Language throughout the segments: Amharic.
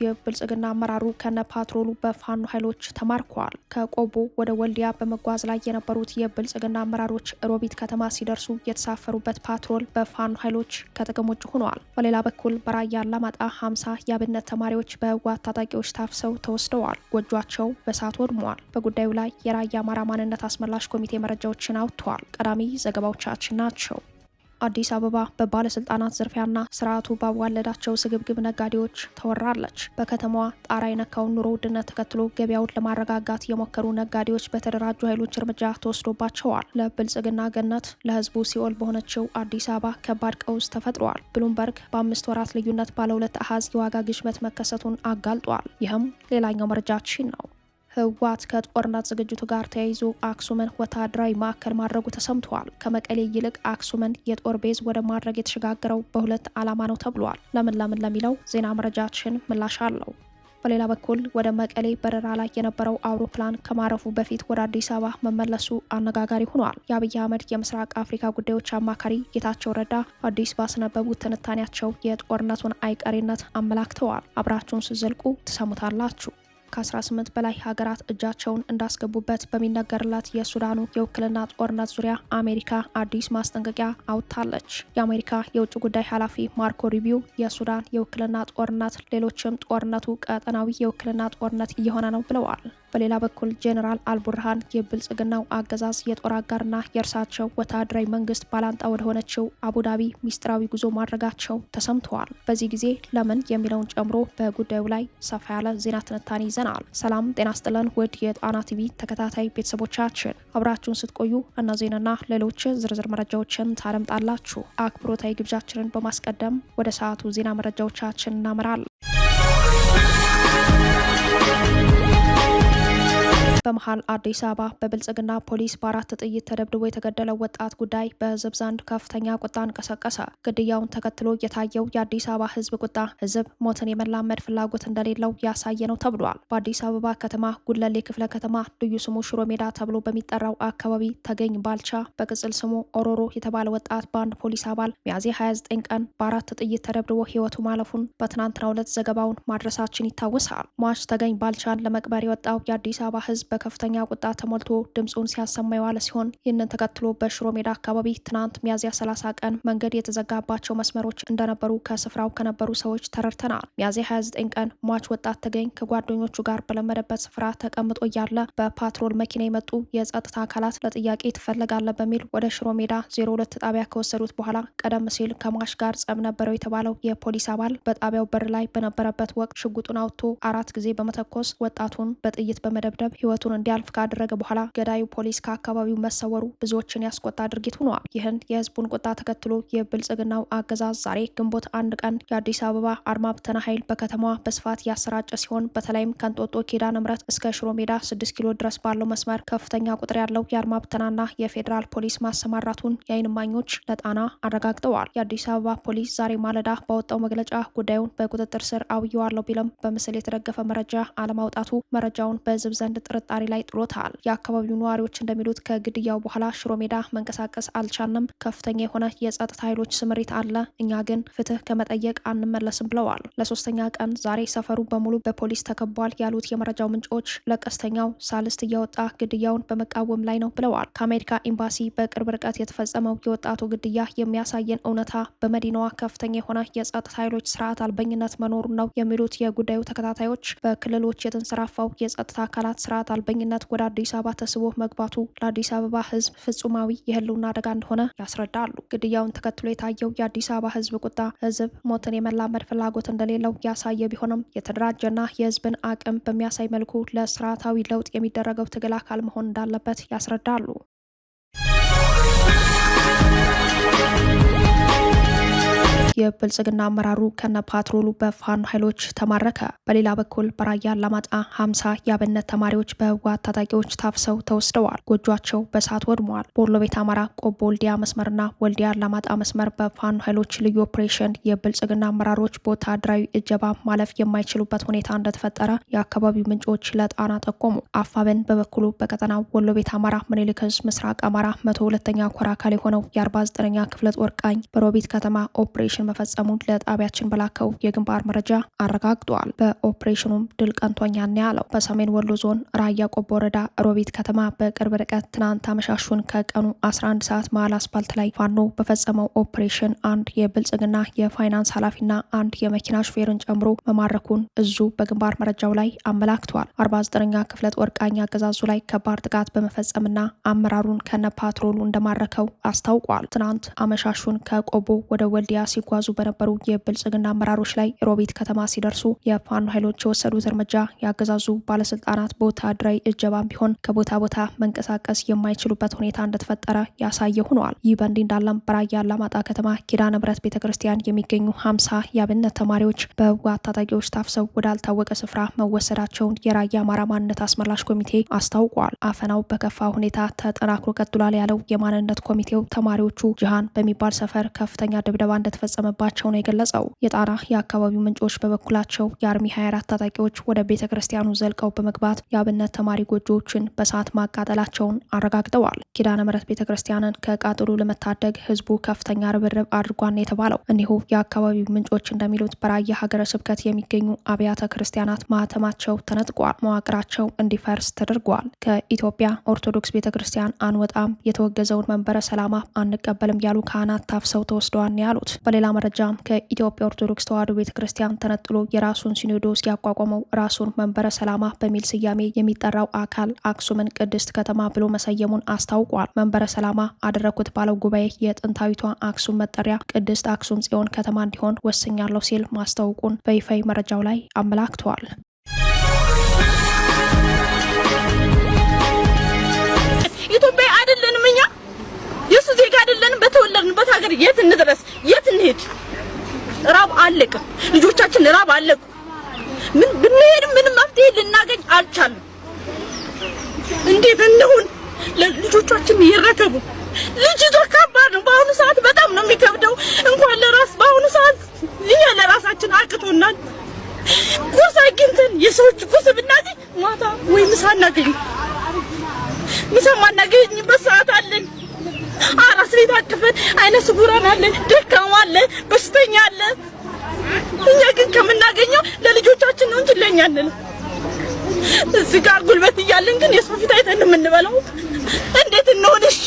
የብልጽግና አመራሩ ከነ ፓትሮሉ በፋኖ ኃይሎች ተማርከዋል። ከቆቦ ወደ ወልዲያ በመጓዝ ላይ የነበሩት የብልጽግና አመራሮች ሮቢት ከተማ ሲደርሱ የተሳፈሩበት ፓትሮል በፋኖ ኃይሎች ከጥቅም ውጭ ሆነዋል። በሌላ በኩል በራያ አላማጣ 50 የአብነት ተማሪዎች በህወሓት ታጣቂዎች ታፍሰው ተወስደዋል። ጎጇቸው በእሳት ወድመዋል። በጉዳዩ ላይ የራያ አማራ ማንነት አስመላሽ ኮሚቴ መረጃዎችን አውጥተዋል። ቀዳሚ ዘገባዎቻችን ናቸው። አዲስ አበባ በባለስልጣናት ዝርፊያና ስርዓቱ ባዋለዳቸው ስግብግብ ነጋዴዎች ተወራለች። በከተማዋ ጣራ የነካውን ኑሮ ውድነት ተከትሎ ገበያውን ለማረጋጋት የሞከሩ ነጋዴዎች በተደራጁ ኃይሎች እርምጃ ተወስዶባቸዋል። ለብልጽግና ገነት ለህዝቡ ሲኦል በሆነችው አዲስ አበባ ከባድ ቀውስ ተፈጥሯል። ብሉምበርግ በ5 ወራት ልዩነት ባለ 2 አሃዝ የዋጋ ግሽበት መከሰቱን አጋልጧል። ይህም ሌላኛው መረጃችን ነው። ህወሓት ከጦርነት ዝግጅቱ ጋር ተያይዞ አክሱምን ወታደራዊ ማዕከል ማድረጉ ተሰምቷል። ከመቀሌ ይልቅ አክሱምን የጦር ቤዝ ወደ ማድረግ የተሸጋገረው በሁለት ዓላማ ነው ተብሏል። ለምን ለሚለው ዜና መረጃችን ምላሽ አለው። በሌላ በኩል ወደ መቀሌ በረራ ላይ የነበረው አውሮፕላን ከማረፉ በፊት ወደ አዲስ አበባ መመለሱ አነጋጋሪ ሆኗል። የአብይ አህመድ የምስራቅ አፍሪካ ጉዳዮች አማካሪ ጌታቸው ረዳ አዲስ ባስነበቡት ትንታኔያቸው የጦርነቱን አይቀሬነት አመላክተዋል። አብራችሁን ስትዘልቁ ትሰሙታላችሁ። ከ18 በላይ ሀገራት እጃቸውን እንዳስገቡበት በሚነገርላት የሱዳኑ የውክልና ጦርነት ዙሪያ አሜሪካ አዲስ ማስጠንቀቂያ አውጥታለች። የአሜሪካ የውጭ ጉዳይ ኃላፊ ማርኮ ሩቢዮ የሱዳን የውክልና ጦርነት ሌሎችም ጦርነቱ ቀጠናዊ የውክልና ጦርነት እየሆነ ነው ብለዋል። በሌላ በኩል ጄኔራል አልቡርሃን የብልጽግናው አገዛዝ የጦር አጋርና የእርሳቸው ወታደራዊ መንግስት ባላንጣ ወደ ሆነችው አቡዳቢ ሚስጥራዊ ጉዞ ማድረጋቸው ተሰምተዋል። በዚህ ጊዜ ለምን የሚለውን ጨምሮ በጉዳዩ ላይ ሰፋ ያለ ዜና ትንታኔ ይዘናል። ሰላም ጤና ስጥልን ውድ የጣና ቲቪ ተከታታይ ቤተሰቦቻችን አብራችሁን ስትቆዩ እነዚህንና ሌሎች ዝርዝር መረጃዎችን ታደምጣላችሁ። አክብሮታዊ ግብዣችንን በማስቀደም ወደ ሰዓቱ ዜና መረጃዎቻችን እናመራለን። በመሃል አዲስ አበባ በብልጽግና ፖሊስ በ4 ጥይት ተደብድቦ የተገደለው ወጣት ጉዳይ በህዝብ ዘንድ ከፍተኛ ቁጣን ቀሰቀሰ። ግድያውን ተከትሎ የታየው የአዲስ አበባ ህዝብ ቁጣ ህዝብ ሞትን የመላመድ ፍላጎት እንደሌለው ያሳየ ነው ተብሏል። በአዲስ አበባ ከተማ ጉለሌ ክፍለ ከተማ ልዩ ስሙ ሽሮ ሜዳ ተብሎ በሚጠራው አካባቢ ተገኝ ባልቻ በቅጽል ስሙ ኦሮሮ የተባለ ወጣት በአንድ ፖሊስ አባል ሚያዝያ 29 ቀን በ4 ጥይት ተደብድቦ ህይወቱ ማለፉን በትናንትናው ዕለት ዘገባውን ማድረሳችን ይታወሳል። ሟች ተገኝ ባልቻን ለመቅበር የወጣው የአዲስ አበባ ህዝብ በከፍተኛ ቁጣ ተሞልቶ ድምጹን ሲያሰማ የዋለ ሲሆን ይህንን ተከትሎ በሽሮ ሜዳ አካባቢ ትናንት ሚያዝያ 30 ቀን መንገድ የተዘጋባቸው መስመሮች እንደነበሩ ከስፍራው ከነበሩ ሰዎች ተረድተናል። ሚያዝያ 29 ቀን ሟች ወጣት ተገኝ ከጓደኞቹ ጋር በለመደበት ስፍራ ተቀምጦ እያለ በፓትሮል መኪና የመጡ የጸጥታ አካላት ለጥያቄ ትፈለጋለህ በሚል ወደ ሽሮ ሜዳ 02 ጣቢያ ከወሰዱት በኋላ ቀደም ሲል ከሟች ጋር ጸብ ነበረው የተባለው የፖሊስ አባል በጣቢያው በር ላይ በነበረበት ወቅት ሽጉጡን አውጥቶ 4 ጊዜ በመተኮስ ወጣቱን በጥይት በመደብደብ ህይወቱን እንዲያልፍ ካደረገ በኋላ ገዳዩ ፖሊስ ከአካባቢው መሰወሩ ብዙዎችን ያስቆጣ ድርጊት ሆኗል። ይህን የህዝቡን ቁጣ ተከትሎ የብልጽግናው አገዛዝ ዛሬ ግንቦት 1 ቀን የአዲስ አበባ አድማ ብተና ኃይል በከተማዋ በስፋት ያሰራጨ ሲሆን በተለይም ከእንጦጦ ኪዳነ ምሕረት እስከ ሽሮ ሜዳ 6 ኪሎ ድረስ ባለው መስመር ከፍተኛ ቁጥር ያለው የአድማ ብተናና የፌዴራል ፖሊስ ማሰማራቱን የዓይን እማኞች ለጣና አረጋግጠዋል። የአዲስ አበባ ፖሊስ ዛሬ ማለዳ ባወጣው መግለጫ ጉዳዩን በቁጥጥር ስር አውየዋለሁ ቢልም በምስል የተደገፈ መረጃ አለማውጣቱ መረጃውን በህዝብ ዘንድ ጥርጣሬ ላይ ጥሎታል። የአካባቢው ነዋሪዎች እንደሚሉት ከግድያው በኋላ ሽሮ ሜዳ መንቀሳቀስ አልቻልንም፣ ከፍተኛ የሆነ የጸጥታ ኃይሎች ስምሪት አለ፣ እኛ ግን ፍትህ ከመጠየቅ አንመለስም ብለዋል። ለሶስተኛ ቀን ዛሬ ሰፈሩ በሙሉ በፖሊስ ተከቧል ያሉት የመረጃው ምንጮች ለቀስተኛው ሳልስት እያወጣ ግድያውን በመቃወም ላይ ነው ብለዋል። ከአሜሪካ ኤምባሲ በቅርብ ርቀት የተፈጸመው የወጣቱ ግድያ የሚያሳየን እውነታ በመዲናዋ ከፍተኛ የሆነ የጸጥታ ኃይሎች ስርዓት አልበኝነት መኖሩን ነው የሚሉት የጉዳዩ ተከታታዮች በክልሎች የተንሰራፋው የጸጥታ አካላት ስርዓት አልበኝነት ወደ አዲስ አበባ ተስቦ መግባቱ ለአዲስ አበባ ህዝብ ፍጹማዊ የህልውና አደጋ እንደሆነ ያስረዳሉ። ግድያውን ተከትሎ የታየው የአዲስ አበባ ህዝብ ቁጣ ህዝብ ሞትን የመላመድ ፍላጎት እንደሌለው ያሳየ ቢሆንም የተደራጀና የህዝብን አቅም በሚያሳይ መልኩ ለስርዓታዊ ለውጥ የሚደረገው ትግል አካል መሆን እንዳለበት ያስረዳሉ። የብልጽግና አመራሩ ከነ ፓትሮሉ በፋኖ ኃይሎች ተማረከ። በሌላ በኩል በራያ አላማጣ 50 የአብነት ተማሪዎች በህወሓት ታጣቂዎች ታፍሰው ተወስደዋል። ጎጇቸው በእሳት ወድመዋል። በወሎ ቤት አማራ ቆቦ ወልዲያ መስመርና ወልዲያ አላማጣ መስመር በፋኖ ኃይሎች ልዩ ኦፕሬሽን የብልጽግና አመራሮች በወታደራዊ እጀባ ማለፍ የማይችሉበት ሁኔታ እንደተፈጠረ የአካባቢው ምንጮች ለጣና ጠቆሙ። አፋብን በበኩሉ በቀጠናው ወሎ ቤት አማራ ምኒልክ ዕዝ ምስራቅ አማራ 102ኛ ኮር አካል የሆነው የ49ኛ ክፍለ ጦር ቃኝ በሮቢት ከተማ ኦፕሬሽን መፈጸሙን ለጣቢያችን በላከው የግንባር መረጃ አረጋግጧል። በኦፕሬሽኑም ድል ቀንቶኛል ያለው በሰሜን ወሎ ዞን ራያ ቆቦ ወረዳ ሮቢት ከተማ በቅርብ ርቀት ትናንት አመሻሹን ከቀኑ 11 ሰዓት መሃል አስፓልት ላይ ፋኖ በፈጸመው ኦፕሬሽን አንድ የብልጽግና የፋይናንስ ኃላፊና አንድ የመኪና ሹፌርን ጨምሮ መማረኩን እዙ በግንባር መረጃው ላይ አመላክቷል። 49ኛ ክፍለ ጦር ቃኝ አገዛዙ ላይ ከባድ ጥቃት በመፈጸምና አመራሩን ከነ ፓትሮሉ እንደማረከው አስታውቋል። ትናንት አመሻሹን ከቆቦ ወደ ወልዲያ ሲጓዙ በነበሩ የብልጽግና አመራሮች ላይ ሮቢት ከተማ ሲደርሱ የፋኖ ኃይሎች የወሰዱት እርምጃ ያገዛዙ ባለስልጣናት በወታደራዊ እጀባም ቢሆን ከቦታ ቦታ መንቀሳቀስ የማይችሉበት ሁኔታ እንደተፈጠረ ያሳየ ሆኗል። ይህ በእንዲህ እንዳለም በራያ አላማጣ ከተማ ኪዳነ ምሕረት ቤተክርስቲያን የሚገኙ 50 የአብነት ተማሪዎች በህወሓት ታጣቂዎች ታፍሰው ወዳልታወቀ ስፍራ መወሰዳቸውን የራያ አማራ ማንነት አስመላሽ ኮሚቴ አስታውቋል። አፈናው በከፋ ሁኔታ ተጠናክሮ ቀጥሏል ያለው የማንነት ኮሚቴው ተማሪዎቹ ጅሃን በሚባል ሰፈር ከፍተኛ ድብደባ እንደተፈጸመባቸው ነው የገለጸው። የጣና የአካባቢው ምንጮች በበኩላቸው የአርሚ 24 ታጣቂዎች ወደ ቤተክርስቲያኑ ዘልቀው በመግባት የአብነት ተማሪ ጎጆዎችን በሰዓት ማቃጠላቸውን አረጋግጠዋል። ኪዳነ ምሕረት ቤተክርስቲያንን ከቃጠሎ ለመታደግ ህዝቡ ከፍተኛ ርብርብ አድርጓን የተባለው እኒሁ የአካባቢው ምንጮች እንደሚሉት በራያ ሀገረ ስብከት የሚገኙ አብያተ ክርስቲያናት ማህተማቸው ተነጥቋል፣ መዋቅራቸው እንዲፈርስ ተደርጓል። ከኢትዮጵያ ኦርቶዶክስ ቤተክርስቲያን አንወጣም፣ የተወገዘውን መንበረ ሰላማ አንቀበልም ያሉ ካህናት ታፍሰው ተወስደዋል ያሉት። በሌላ መረጃም ከኢትዮጵያ ኦርቶዶክስ ተዋሕዶ ቤተክርስቲያን ተነጥሎ የራሱን ሲኖዶስ ያቋቋመው ራሱን መንበረ ሰላማ በሚል ስያሜ የሚጠራው አካል አክሱምን ቅድስት ከተማ ብሎ መሰየሙን አስታውቋል። መንበረ ሰላማ አደረኩት ባለው ጉባኤ የጥንታዊቷ አክሱም መጠሪያ ቅድስት አክሱም ጽዮን ከተማ እንዲሆን ወስኛለሁ ሲል ማስታወቁን በይፋዊ መረጃው ላይ አመላክቷል። ኢትዮጵያ አይደለንም፣ እኛ የሱ ዜጋ አይደለንም። በተወለድንበት ሀገር የት እንድረስ? የት እንሄድ? ራብ አለቀ፣ ልጆቻችን ራብ አለቁ። ምን ብንሄድ ምንም መፍትሄ ልናገኝ አልቻልንም። እንዴት እንሁን? ልጆቻችን ይረከቡ። ልጅቷ ከባድ ነው። በአሁኑ ሰዓት በጣም ነው የሚከብደው። እንኳን ለራስ በአሁኑ ሰዓት እኛ ለራሳችን አቅቶናል። ቁርስ አግኝተን የሰዎች ቁርስ ብናገኝ ማታ ወይ ምሳ እናገኝ፣ ምሳ ማናገኝበት ሰዓት አለን። አራስ ቤት አቅፈን አይነ ስውራን አለን፣ ደካማ አለ፣ በሽተኛ አለ። እኛ ግን ከምናገኘው ለልጆቻችን ነው እንጂ ለኛ አይደለም። እዚህ ጋር ጉልበት እያለን ግን የሰው ፊት አይተን የምንበላው እንዴት እንሆን? እሺ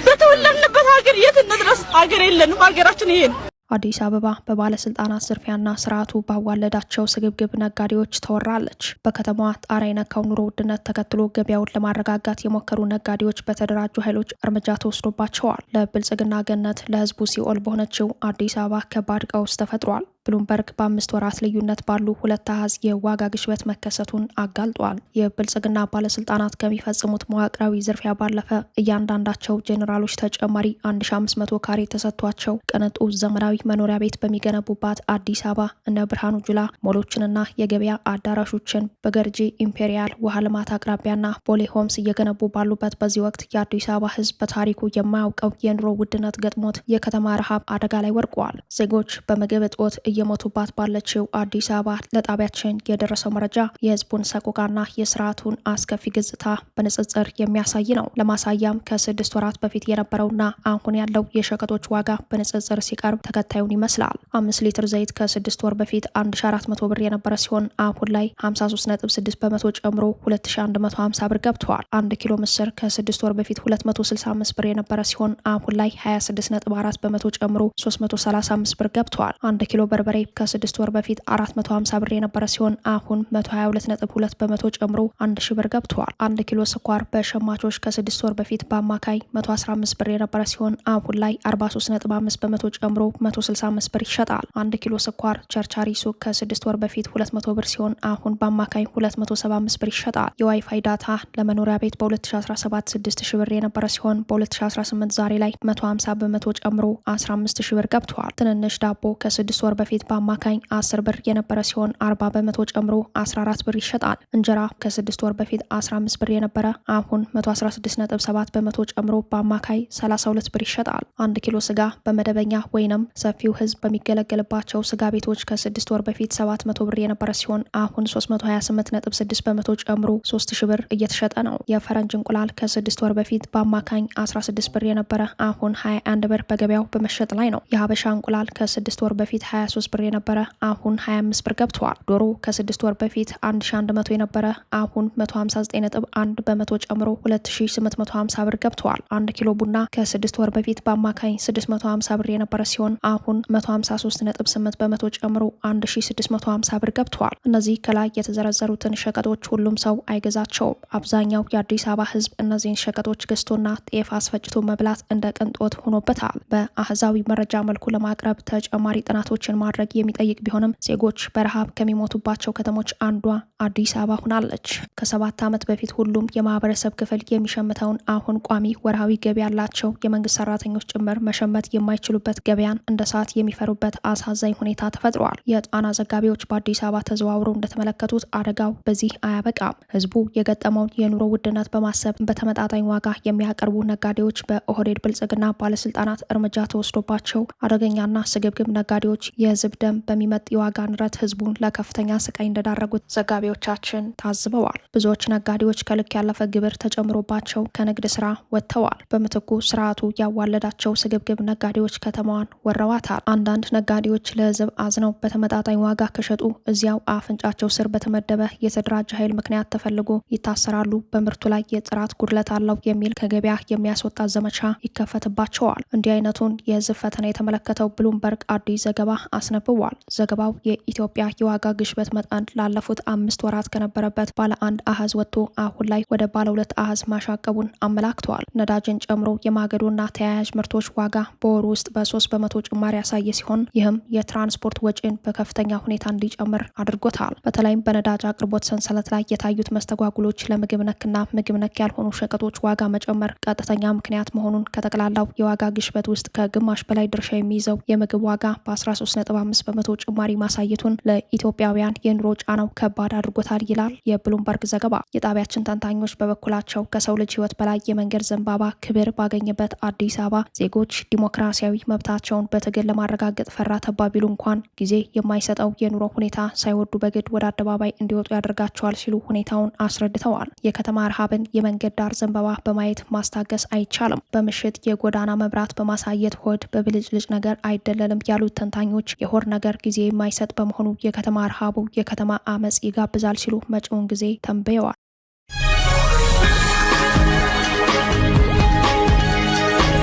በተወለድንበት ሀገር የት እንድረስ? ሀገር የለንም። ሀገራችን ይሄ ነው። አዲስ አበባ በባለስልጣናት ዝርፊያና ስርዓቱ ባዋለዳቸው ስግብግብ ነጋዴዎች ተወራለች። በከተማዋ ጣራ የነካው ኑሮ ውድነት ተከትሎ ገበያውን ለማረጋጋት የሞከሩ ነጋዴዎች በተደራጁ ኃይሎች እርምጃ ተወስዶባቸዋል። ለብልጽግና ገነት ለህዝቡ ሲኦል በሆነችው አዲስ አበባ ከባድ ቀውስ ተፈጥሯል። ብሉምበርግ በ5 ወራት ልዩነት ባሉ ሁለት አሃዝ የዋጋ ግሽበት መከሰቱን አጋልጧል። የብልጽግና ባለስልጣናት ከሚፈጽሙት መዋቅራዊ ዝርፊያ ባለፈ እያንዳንዳቸው ጄኔራሎች ተጨማሪ 1500 ካሬ ተሰጥቷቸው ቅንጡ ዘመናዊ መኖሪያ ቤት በሚገነቡባት አዲስ አበባ እነ ብርሃኑ ጁላ ሞሎችንና የገበያ አዳራሾችን በገርጂ ኢምፔሪያል ውሃ ልማት አቅራቢያና ቦሌ ሆምስ እየገነቡ ባሉበት በዚህ ወቅት የአዲስ አበባ ህዝብ በታሪኩ የማያውቀው የኑሮ ውድነት ገጥሞት የከተማ ረሃብ አደጋ ላይ ወድቋል። ዜጎች በምግብ እጦት እየሞቱባት ባለችው አዲስ አበባ ለጣቢያችን የደረሰው መረጃ የህዝቡን ሰቆቃና የስርዓቱን አስከፊ ገጽታ በንጽጽር የሚያሳይ ነው። ለማሳያም ከ6 ወራት በፊት የነበረውና አሁን ያለው የሸቀጦች ዋጋ በንጽጽር ሲቀርብ ተከታዩን ይመስላል። 5 ሊትር ዘይት ከ6 ወር በፊት 1400 ብር የነበረ ሲሆን አሁን ላይ 53.6 በመቶ ጨምሮ 2150 ብር ገብቷል። 1 ኪሎ ምስር ከ6 ወር በፊት 265 ብር የነበረ ሲሆን አሁን ላይ 26.4 በመቶ ጨምሮ 335 ብር ገብቷል። 1 ኪሎ በርበሬ ከ6 ወር በፊት 450 ብር የነበረ ሲሆን አሁን 122.2 በመቶ ጨምሮ 1000 ብር ገብቷል። 1 ኪሎ ስኳር በሸማቾች ከ6 ወር በፊት በአማካይ 115 ብር የነበረ ሲሆን አሁን ላይ 43.5 በመቶ ጨምሮ 165 ብር ይሸጣል። 1 ኪሎ ስኳር ቸርቻሪ ሱቅ ከ6 ወር በፊት 200 ብር ሲሆን አሁን በአማካይ 275 ብር ይሸጣል። የዋይፋይ ዳታ ለመኖሪያ ቤት በ2017 6000 ብር የነበረ ሲሆን በ2018 ዛሬ ላይ 150 በመቶ ጨምሮ 15000 ብር ገብቷል። ትንንሽ ዳቦ ከ6 ወር በፊት በፊት በአማካኝ 10 ብር የነበረ ሲሆን 40 በመቶ ጨምሮ 14 ብር ይሸጣል። እንጀራ ከ6 ወር በፊት 15 ብር የነበረ አሁን 116.7 በመቶ ጨምሮ በአማካይ 32 ብር ይሸጣል። 1 ኪሎ ስጋ በመደበኛ ወይንም ሰፊው ህዝብ በሚገለገልባቸው ስጋ ቤቶች ከ6 ወር በፊት 700 ብር የነበረ ሲሆን አሁን 328.6 በመቶ ጨምሮ 3000 ብር እየተሸጠ ነው። የፈረንጅ እንቁላል ከ6 ወር በፊት በአማካኝ 16 ብር የነበረ አሁን 21 ብር በገበያው በመሸጥ ላይ ነው። የሀበሻ እንቁላል ከ6 ወር በፊት 23 ብር የነበረ አሁን 25 ብር ገብቷል። ዶሮ ከ6 ወር በፊት 1100 የነበረ አሁን 159.1 በመቶ ጨምሮ 2850 ብር ገብቷል። 1 ኪሎ ቡና ከ6 ወር በፊት በአማካኝ 650 ብር የነበረ ሲሆን አሁን 153.8 በመቶ ጨምሮ 1650 ብር ገብቷል። እነዚህ ከላይ የተዘረዘሩትን ሸቀጦች ሁሉም ሰው አይገዛቸውም። አብዛኛው የአዲስ አበባ ህዝብ እነዚህን ሸቀጦች ገዝቶና ጤፍ አስፈጭቶ መብላት እንደ ቅንጦት ሆኖበታል። በአህዛዊ መረጃ መልኩ ለማቅረብ ተጨማሪ ጥናቶችን ማድረግ የሚጠይቅ ቢሆንም ዜጎች በረሃብ ከሚሞቱባቸው ከተሞች አንዷ አዲስ አበባ ሆናለች። ከ7 ዓመት በፊት ሁሉም የማህበረሰብ ክፍል የሚሸምተውን አሁን ቋሚ ወርሃዊ ገቢ ያላቸው የመንግስት ሰራተኞች ጭምር መሸመት የማይችሉበት ገበያን እንደ ሰዓት የሚፈሩበት አሳዛኝ ሁኔታ ተፈጥሯል። የጣና ዘጋቢዎች በአዲስ አበባ ተዘዋውረው እንደተመለከቱት አደጋው በዚህ አያበቃም። ህዝቡ የገጠመውን የኑሮ ውድነት በማሰብ በተመጣጣኝ ዋጋ የሚያቀርቡ ነጋዴዎች በኦህዴድ ብልጽግና ባለስልጣናት እርምጃ ተወስዶባቸው አደገኛና ስግብግብ ነጋዴዎች የህዝብ ደም በሚመጥ የዋጋ ንረት ህዝቡን ለከፍተኛ ስቃይ እንደዳረጉት ዘጋቢዎቻችን ታዝበዋል። ብዙዎች ነጋዴዎች ከልክ ያለፈ ግብር ተጨምሮባቸው ከንግድ ስራ ወጥተዋል። በምትኩ ስርዓቱ ያዋለዳቸው ስግብግብ ነጋዴዎች ከተማዋን ወረዋታል። አንዳንድ ነጋዴዎች ለህዝብ አዝነው በተመጣጣኝ ዋጋ ከሸጡ እዚያው አፍንጫቸው ስር በተመደበ የተደራጀ ኃይል ምክንያት ተፈልጎ ይታሰራሉ። በምርቱ ላይ የጥራት ጉድለት አለው የሚል ከገበያ የሚያስወጣ ዘመቻ ይከፈትባቸዋል። እንዲህ አይነቱን የህዝብ ፈተና የተመለከተው ብሉምበርግ አዲስ ዘገባ አስነብቧል። ዘገባው የኢትዮጵያ የዋጋ ግሽበት መጠን ላለፉት 5 ወራት ከነበረበት ባለ 1 አሃዝ ወጥቶ አሁን ላይ ወደ ባለ 2 አሃዝ ማሻቀቡን አመላክተዋል። ነዳጅን ጨምሮ የማገዶና ተያያዥ ምርቶች ዋጋ በወሩ ውስጥ በ3 በመቶ ጭማሪ ያሳየ ሲሆን ይህም የትራንስፖርት ወጪን በከፍተኛ ሁኔታ እንዲጨምር አድርጎታል። በተለይም በነዳጅ አቅርቦት ሰንሰለት ላይ የታዩት መስተጓጉሎች ለምግብ ነክና ምግብ ነክ ያልሆኑ ሸቀጦች ዋጋ መጨመር ቀጥተኛ ምክንያት መሆኑን ከተጠቅላላው የዋጋ ግሽበት ውስጥ ከግማሽ በላይ ድርሻ የሚይዘው የምግብ ዋጋ በ13.5 በመቶ ጭማሪ ማሳየቱን ለኢትዮጵያውያን የኑሮ ጫናው ከባድ አድርጎታል ይላል የብሉምበርግ ዘገባ። የጣቢያችን ተንታኞች በበኩላቸው ከሰው ልጅ ህይወት በላይ የመንገድ ዘንባባ ክብር ባገኘበት አዲስ አበባ ዜጎች ዲሞክራሲያዊ መብታቸውን በትግል ለማረጋገጥ ፈራ ተባ ቢሉ እንኳን ጊዜ የማይሰጠው የኑሮ ሁኔታ ሳይወዱ በግድ ወደ አደባባይ እንዲወጡ ያደርጋቸዋል ሲሉ ሁኔታውን አስረድተዋል። የከተማ ረሃብን የመንገድ ዳር ዘንባባ በማየት ማስታገስ አይቻልም። በምሽት የጎዳና መብራት በማሳየት ሆድ በብልጭልጭ ነገር አይደለልም ያሉት ተንታኞች የሆድ ነገር ጊዜ የማይሰጥ በመሆኑ የከተማ ረሃቡ የከተማ አመጽ ይጋብዛል ሲሉ መጪውን ጊዜ ተንብየዋል።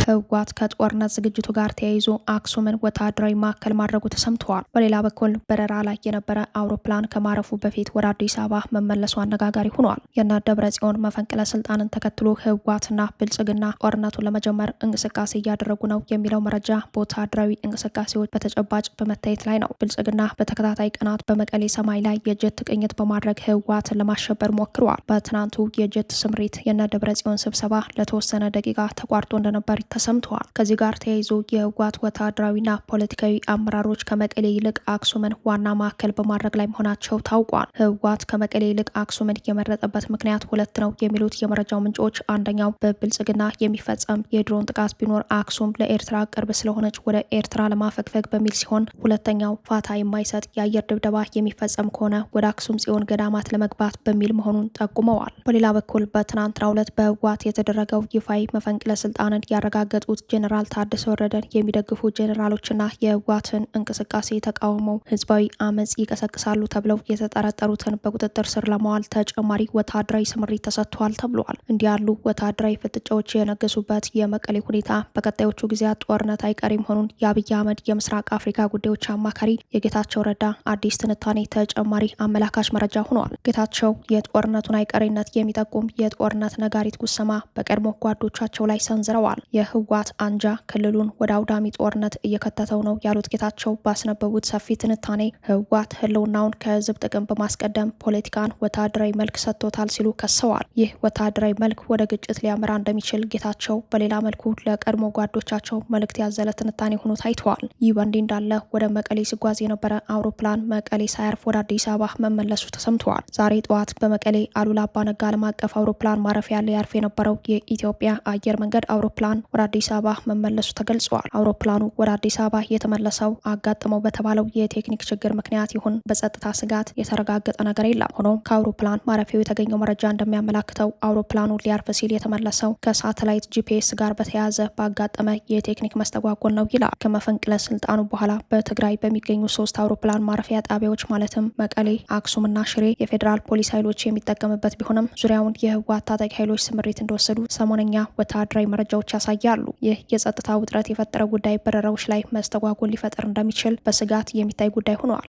ህወሓት ከጦርነት ዝግጅቱ ጋር ተያይዞ አክሱምን ወታደራዊ ማዕከል ማድረጉ ተሰምተዋል። በሌላ በኩል በረራ ላይ የነበረ አውሮፕላን ከማረፉ በፊት ወደ አዲስ አበባ መመለሱ አነጋጋሪ ሆኗል። የነ ደብረጽዮን መፈንቅለ ስልጣንን ተከትሎ ህወሓትና ብልጽግና ጦርነቱን ለመጀመር እንቅስቃሴ እያደረጉ ነው የሚለው መረጃ በወታደራዊ እንቅስቃሴዎች በተጨባጭ በመታየት ላይ ነው። ብልጽግና በተከታታይ ቀናት በመቀሌ ሰማይ ላይ የጀት ቅኝት በማድረግ ህወሓትን ለማሸበር ሞክረዋል። በትናንቱ የጀት ስምሪት የነ ደብረጽዮን ስብሰባ ለተወሰነ ደቂቃ ተቋርጦ እንደነበር ተሰምተዋል። ከዚህ ጋር ተያይዞ የህወሓት ወታደራዊና ፖለቲካዊ አመራሮች ከመቀሌ ይልቅ አክሱምን ዋና ማዕከል በማድረግ ላይ መሆናቸው ታውቋል። ህወሓት ከመቀሌ ይልቅ አክሱምን የመረጠበት ምክንያት 2 ነው የሚሉት የመረጃው ምንጮች፣ አንደኛው በብልጽግና የሚፈጸም የድሮን ጥቃት ቢኖር አክሱም ለኤርትራ ቅርብ ስለሆነች ወደ ኤርትራ ለማፈግፈግ በሚል ሲሆን፣ ሁለተኛው ፋታ የማይሰጥ የአየር ድብደባ የሚፈጸም ከሆነ ወደ አክሱም ጽዮን ገዳማት ለመግባት በሚል መሆኑን ጠቁመዋል። በሌላ በኩል በትናንትናው ዕለት በህወሓት የተደረገው ይፋዊ መፈንቅለ ስልጣንን ያረጋገጡት ጄኔራል ታደሰ ወረደን የሚደግፉ ጄኔራሎችና የህወሓትን እንቅስቃሴ ተቃውመው ህዝባዊ አመጽ ይቀሰቅሳሉ ተብለው የተጠረጠሩትን በቁጥጥር ስር ለማዋል ተጨማሪ ወታደራዊ ስምሪት ተሰጥቷል ተብሏል። እንዲህ ያሉ ወታደራዊ ፍጥጫዎች የነገሱበት የመቀሌ ሁኔታ በቀጣዮቹ ጊዜያት ጦርነት አይቀሬ መሆኑን የአብይ አህመድ የምስራቅ አፍሪካ ጉዳዮች አማካሪ የጌታቸው ረዳ አዲስ ትንታኔ ተጨማሪ አመላካች መረጃ ሆኗል። ጌታቸው የጦርነቱን አይቀሬነት የሚጠቁም የጦርነት ነጋሪት ጉሰማ በቀድሞ ጓዶቻቸው ላይ ሰንዝረዋል። የህወሓት አንጃ ክልሉን ወደ አውዳሚ ጦርነት እየከተተው ነው ያሉት ጌታቸው ባስነበቡት ሰፊ ትንታኔ ህወሓት ህልውናውን ከህዝብ ጥቅም በማስቀደም ፖለቲካን ወታደራዊ መልክ ሰጥቶታል ሲሉ ከሰዋል። ይህ ወታደራዊ መልክ ወደ ግጭት ሊያመራ እንደሚችል ጌታቸው በሌላ መልኩ ለቀድሞ ጓዶቻቸው መልእክት ያዘለ ትንታኔ ሆኖ ታይተዋል። ይህ በእንዲህ እንዳለ ወደ መቀሌ ሲጓዝ የነበረ አውሮፕላን መቀሌ ሳያርፍ ወደ አዲስ አበባ መመለሱ ተሰምተዋል። ዛሬ ጠዋት በመቀሌ አሉላ አባ ነጋ ዓለም አቀፍ አውሮፕላን ማረፊያ ላይ ያርፍ የነበረው የኢትዮጵያ አየር መንገድ አውሮፕላን ወደ አዲስ አበባ መመለሱ ተገልጿል። አውሮፕላኑ ወደ አዲስ አበባ የተመለሰው አጋጥመው በተባለው የቴክኒክ ችግር ምክንያት ይሁን በጸጥታ ስጋት የተረጋገጠ ነገር የለም። ሆኖም ከአውሮፕላን ማረፊያው የተገኘው መረጃ እንደሚያመላክተው አውሮፕላኑ ሊያርፍ ሲል የተመለሰው ከሳተላይት ጂፒኤስ ጋር በተያያዘ ባጋጠመ የቴክኒክ መስተጓጎል ነው ይላል። ከመፈንቅለ ስልጣኑ በኋላ በትግራይ በሚገኙ 3 አውሮፕላን ማረፊያ ጣቢያዎች ማለትም መቀሌ፣ አክሱምና ሽሬ የፌዴራል ፖሊስ ኃይሎች የሚጠቀምበት ቢሆንም ዙሪያውን የህወሓት ታጣቂ ኃይሎች ስምሪት እንደወሰዱ ሰሞነኛ ወታደራዊ መረጃዎች ያሳያሉ። ይህ የጸጥታ ውጥረት የፈጠረው ጉዳይ በረራዎች ላይ መስተጓጎል ሊፈጠር እንደሚችል በስጋት የሚታይ ጉዳይ ሆኗል።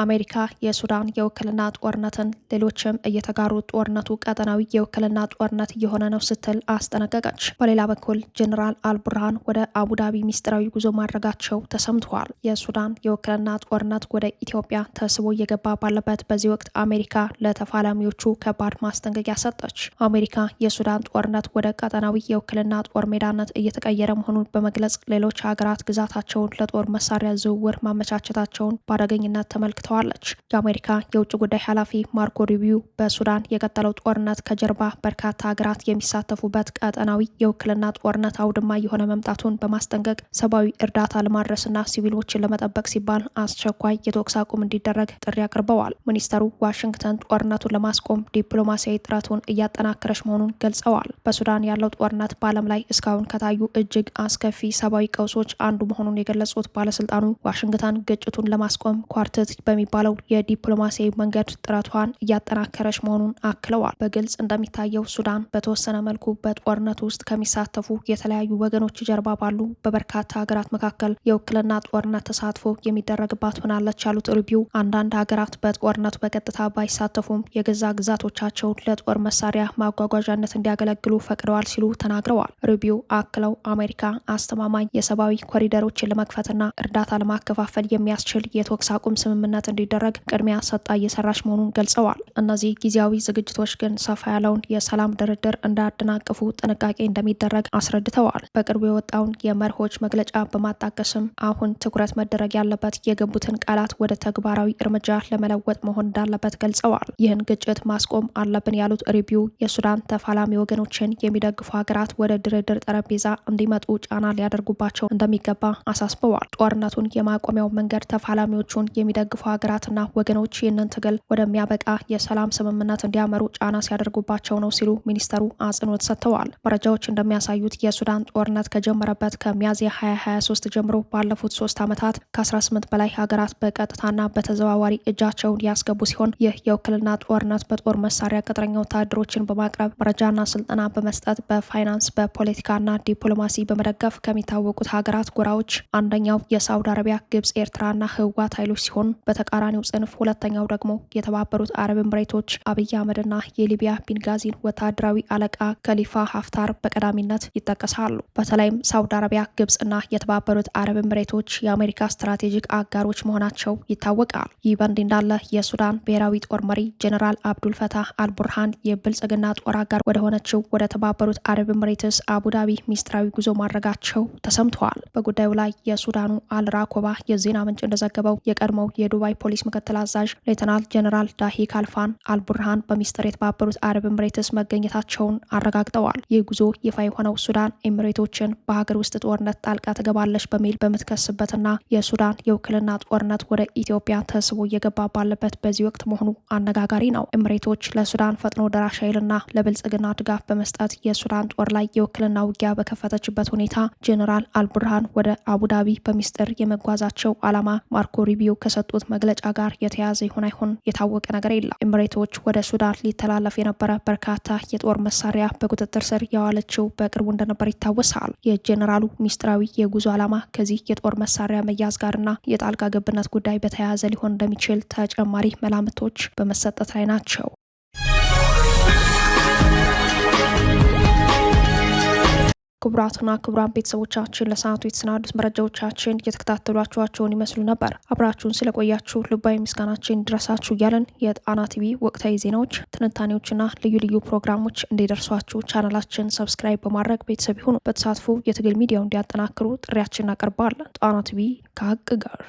አሜሪካ የሱዳን የውክልና ጦርነትን ሌሎችም እየተጋሩ ጦርነቱ ቀጠናዊ የውክልና ጦርነት እየሆነ ነው ስትል አስጠነቀቀች። በሌላ በኩል ጀነራል አልቡርሃን ወደ አቡዳቢ ሚስጥራዊ ጉዞ ማድረጋቸው ተሰምተዋል። የሱዳን የውክልና ጦርነት ወደ ኢትዮጵያ ተስቦ እየገባ ባለበት በዚህ ወቅት አሜሪካ ለተፋላሚዎቹ ከባድ ማስጠንቀቂያ ሰጠች። አሜሪካ የሱዳን ጦርነት ወደ ቀጠናዊ የውክልና ጦር ሜዳነት እየተቀየረ መሆኑን በመግለጽ ሌሎች ሀገራት ግዛታቸውን ለጦር መሳሪያ ዝውውር ማመቻቸታቸውን በአደገኝነት ተመልክተዋል። የአሜሪካ የውጭ ጉዳይ ኃላፊ ማርኮ ሩቢዮ በሱዳን የቀጠለው ጦርነት ከጀርባ በርካታ ሀገራት የሚሳተፉበት ቀጠናዊ የውክልና ጦርነት አውድማ የሆነ መምጣቱን በማስጠንቀቅ ሰብአዊ እርዳታ ለማድረስና ሲቪሎችን ለመጠበቅ ሲባል አስቸኳይ የተኩስ አቁም እንዲደረግ ጥሪ አቅርበዋል። ሚኒስተሩ ዋሽንግተን ጦርነቱን ለማስቆም ዲፕሎማሲያዊ ጥረቱን እያጠናከረች መሆኑን ገልጸዋል። በሱዳን ያለው ጦርነት በዓለም ላይ እስካሁን ከታዩ እጅግ አስከፊ ሰብአዊ ቀውሶች አንዱ መሆኑን የገለጹት ባለስልጣኑ ዋሽንግተን ግጭቱን ለማስቆም ኳርተት በሚባለው የዲፕሎማሲያዊ መንገድ ጥረቷን እያጠናከረች መሆኑን አክለዋል። በግልጽ እንደሚታየው ሱዳን በተወሰነ መልኩ በጦርነቱ ውስጥ ከሚሳተፉ የተለያዩ ወገኖች ጀርባ ባሉ በበርካታ ሀገራት መካከል የውክልና ጦርነት ተሳትፎ የሚደረግባት ሆናለች ያሉት ሩቢዮ አንዳንድ ሀገራት በጦርነቱ በቀጥታ ባይሳተፉም የገዛ ግዛቶቻቸውን ለጦር መሳሪያ ማጓጓዣነት እንዲያገለግሉ ፈቅደዋል ሲሉ ተናግረዋል። ሩቢዮ አክለው አሜሪካ አስተማማኝ የሰብአዊ ኮሪደሮችን ለመክፈትና እርዳታ ለማከፋፈል የሚያስችል የተኩስ አቁም ስምምነት እንዲደረግ ቅድሚያ ሰጣ እየሰራች መሆኑን ገልጸዋል። እነዚህ ጊዜያዊ ዝግጅቶች ግን ሰፋ ያለውን የሰላም ድርድር እንዳያደናቅፉ ጥንቃቄ እንደሚደረግ አስረድተዋል። በቅርቡ የወጣውን የመርሆች መግለጫ በማጣቀስም አሁን ትኩረት መደረግ ያለበት የገቡትን ቃላት ወደ ተግባራዊ እርምጃ ለመለወጥ መሆን እንዳለበት ገልጸዋል። ይህን ግጭት ማስቆም አለብን ያሉት ሩቢዮ የሱዳን ተፋላሚ ወገኖችን የሚደግፉ ሀገራት ወደ ድርድር ጠረጴዛ እንዲመጡ ጫና ሊያደርጉባቸው እንደሚገባ አሳስበዋል። ጦርነቱን የማቆሚያው መንገድ ተፋላሚዎቹን የሚደግፉ ሀገራትና ወገኖች ይህንን ትግል ወደሚያበቃ የሰላም ስምምነት እንዲያመሩ ጫና ሲያደርጉባቸው ነው ሲሉ ሚኒስተሩ አጽንኦት ሰጥተዋል። መረጃዎች እንደሚያሳዩት የሱዳን ጦርነት ከጀመረበት ከሚያዝያ 2023 ጀምሮ ባለፉት 3 ዓመታት ከ18 በላይ ሀገራት በቀጥታና በተዘዋዋሪ እጃቸውን ያስገቡ ሲሆን ይህ የውክልና ጦርነት በጦር መሳሪያ ቅጥረኛ ወታደሮችን በማቅረብ መረጃና ስልጠና በመስጠት በፋይናንስ በፖለቲካና ዲፕሎማሲ በመደገፍ ከሚታወቁት ሀገራት ጎራዎች አንደኛው የሳውዲ አረቢያ፣ ግብጽ፣ ኤርትራና ህወሓት ኃይሎች ሲሆን በተቃራኒው ጽንፍ ሁለተኛው ደግሞ የተባበሩት አረብ ኤምሬቶች አብይ አህመድና የሊቢያ ቢንጋዚን ወታደራዊ አለቃ ከሊፋ ሀፍታር በቀዳሚነት ይጠቀሳሉ። በተለይም ሳውዲ አረቢያ፣ ግብጽና የተባበሩት አረብ ኤምሬቶች የአሜሪካ ስትራቴጂክ አጋሮች መሆናቸው ይታወቃል። ይህ በእንዲህ እንዳለ የሱዳን ብሔራዊ ጦር መሪ ጀነራል አብዱል ፈታህ አልቡርሃን የብልጽግና ጦር አጋር ወደ ሆነችው ወደ ተባበሩት አረብ ኤምሬትስ አቡዳቢ ሚስጥራዊ ጉዞ ማድረጋቸው ተሰምተዋል። በጉዳዩ ላይ የሱዳኑ አልራኮባ የዜና ምንጭ እንደዘገበው የቀድሞው የዱባይ ፖሊስ ምክትል አዛዥ ሌተናል ጀነራል ዳሂ ካልፋን አልቡርሃን በሚስጥር የተባበሩት አረብ ኤምሬትስ መገኘታቸውን አረጋግጠዋል። ይህ ጉዞ ይፋ የሆነው ሱዳን ኤምሬቶችን በሀገር ውስጥ ጦርነት ጣልቃ ትገባለች በሚል በምትከስበትና የሱዳን የውክልና ጦርነት ወደ ኢትዮጵያ ተስቦ እየገባ ባለበት በዚህ ወቅት መሆኑ አነጋጋሪ ነው። ኤምሬቶች ለሱዳን ፈጥኖ ደራሽ ኃይልና ለብልጽግና ድጋፍ በመስጠት የሱዳን ጦር ላይ የውክልና ውጊያ በከፈተችበት ሁኔታ ጀነራል አልቡርሃን ወደ አቡዳቢ በሚስጥር የመጓዛቸው ዓላማ ማርኮ ሩቢዮ ከሰጡት መግለጫ ጋር የተያዘ ይሁን አይሁን የታወቀ ነገር የለም። ኤምሬቶች ወደ ሱዳን ሊተላለፍ የነበረ በርካታ የጦር መሳሪያ በቁጥጥር ስር ያዋለችው በቅርቡ እንደነበር ይታወሳል። የጄኔራሉ ሚስጥራዊ የጉዞ ዓላማ ከዚህ የጦር መሳሪያ መያዝ ጋርና የጣልቃ ገብነት ጉዳይ በተያያዘ ሊሆን እንደሚችል ተጨማሪ መላምቶች በመሰጠት ላይ ናቸው። ክቡራትና ክቡራን ቤተሰቦቻችን ለሰዓቱ የተሰናዱት መረጃዎቻችን እየተከታተሏችኋቸውን ይመስሉ ነበር። አብራችሁን ስለቆያችሁ ልባዊ ምስጋናችን ድረሳችሁ እያለን የጣና ቲቪ ወቅታዊ ዜናዎች፣ ትንታኔዎችና ልዩ ልዩ ፕሮግራሞች እንዲደርሷችሁ ቻናላችን ሰብስክራይብ በማድረግ ቤተሰብ ይሁኑ። በተሳትፎ የትግል ሚዲያው እንዲያጠናክሩ ጥሪያችን እናቀርባለን። ጣና ቲቪ ከሀቅ ጋር